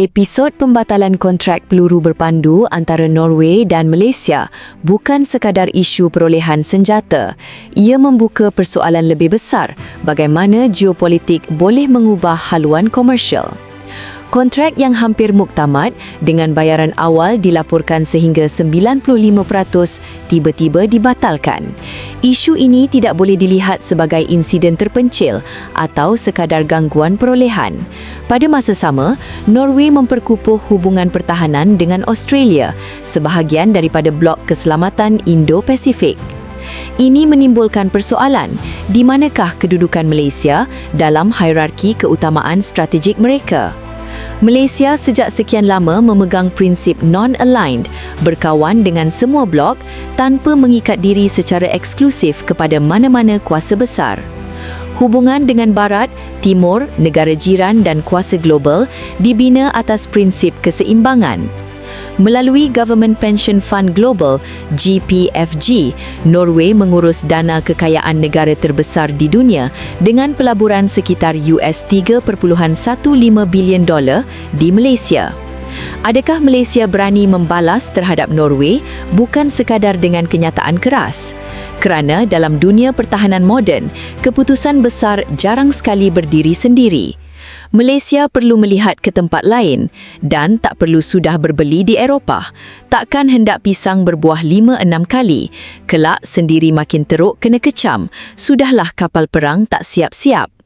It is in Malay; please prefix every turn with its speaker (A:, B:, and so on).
A: Episod pembatalan kontrak peluru berpandu antara Norway dan Malaysia bukan sekadar isu perolehan senjata. Ia membuka persoalan lebih besar, bagaimana geopolitik boleh mengubah haluan komersial. Kontrak yang hampir muktamad dengan bayaran awal dilaporkan sehingga 95% tiba-tiba dibatalkan. Isu ini tidak boleh dilihat sebagai insiden terpencil atau sekadar gangguan perolehan. Pada masa sama, Norway memperkukuh hubungan pertahanan dengan Australia, sebahagian daripada blok keselamatan Indo-Pasifik. Ini menimbulkan persoalan, di manakah kedudukan Malaysia dalam hierarki keutamaan strategik mereka? Malaysia sejak sekian lama memegang prinsip non-aligned, berkawan dengan semua blok tanpa mengikat diri secara eksklusif kepada mana-mana kuasa besar. Hubungan dengan Barat, Timur, negara jiran dan kuasa global dibina atas prinsip keseimbangan. Melalui Government Pension Fund Global, GPFG, Norway mengurus dana kekayaan negara terbesar di dunia dengan pelaburan sekitar $3.15 bilion di Malaysia. Adakah Malaysia berani membalas terhadap Norway bukan sekadar dengan kenyataan keras? Kerana dalam dunia pertahanan moden, keputusan besar jarang sekali berdiri sendiri. Malaysia perlu melihat ke tempat lain dan tak perlu sudah berbeli di Eropah. Takkan hendak pisang berbuah 5-6 kali. Kelak sendiri makin teruk kena kecam. Sudahlah kapal perang tak siap-siap.